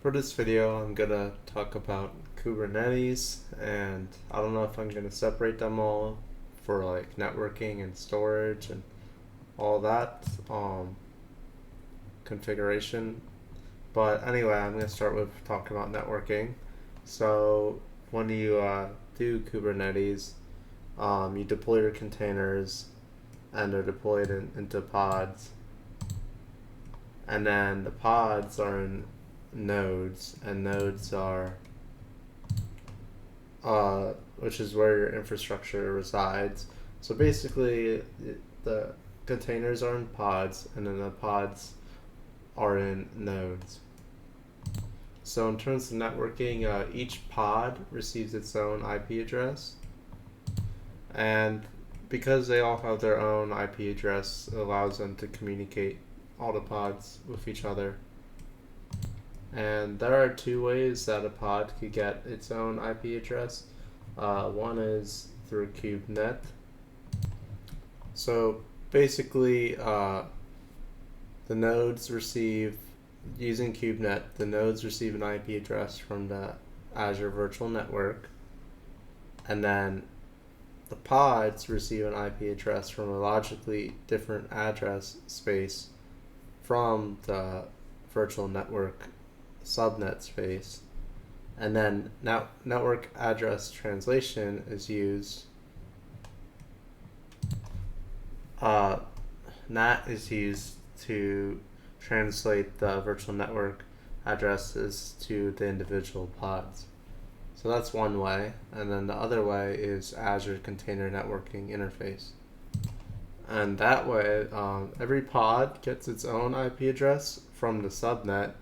For this video, I'm gonna talk about Kubernetes, and I don't know if I'm gonna separate them all for like networking and storage and all that configuration. But anyway, I'm gonna start with talking about networking. So when you do Kubernetes, you deploy your containers, and they're deployed into pods, and then the pods are in nodes, and nodes are which is where your infrastructure resides. So basically, the containers are in pods, and then the pods are in nodes. So in terms of networking, each pod receives its own IP address, and because they all have their own IP address, it allows them to communicate all the pods with each other. And there are two ways that a pod could get its own IP address. One is through Kubernetes. So basically, the nodes receive, using Kubernetes, the nodes receive an IP address from the Azure Virtual Network, and then the pods receive an IP address from a logically different address space from the virtual network subnet space, and then now network address translation is used. NAT is used to translate the virtual network addresses to the individual pods. So that's one way, and then the other way is Azure Container Networking Interface. And that way, every pod gets its own IP address from the subnet,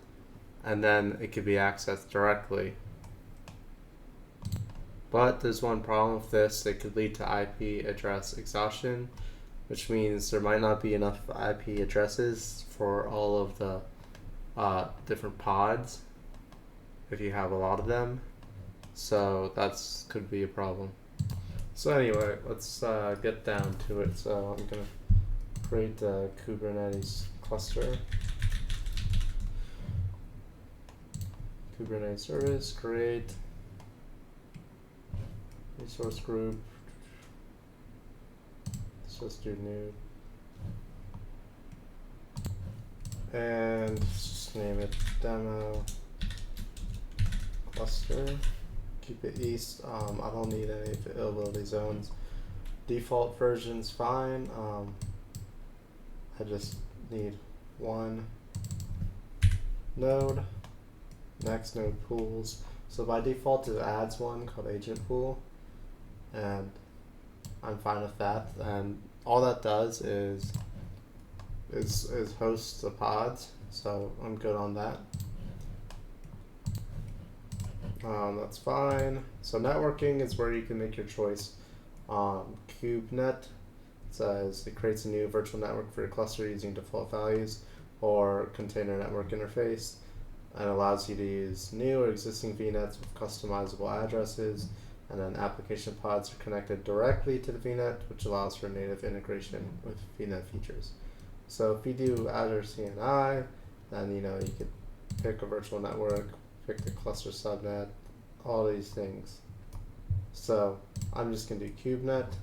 and then it can be accessed directly. But there's one problem with this. It could lead to IP address exhaustion, which means there might not be enough IP addresses for all of the different pods if you have a lot of them. So that's could be a problem. So anyway, let's get down to it. So I'm going to create a Kubernetes cluster. Kubernetes service, create resource group. Let's just do new. And just name it demo cluster. Keep it east. I don't need any availability zones. Default version's fine. I just need one node. Next node pools. So by default it adds one called agent pool, and I'm fine with that. And all that does is host the pods, so I'm good on that. That's fine. So networking is where you can make your choice. Kubernetes says it creates a new virtual network for your cluster using default values, or container network interface, and allows you to use new or existing VNets with customizable addresses, and then application pods are connected directly to the VNet, which allows for native integration with VNet features. So if you do Azure CNI, then you could pick a virtual network, pick the cluster subnet, all these things. So I'm just going to do Kubernetes,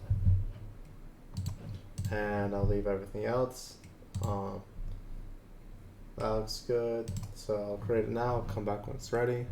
and I'll leave everything else. That looks good. So I'll create it now, I'll come back when it's ready.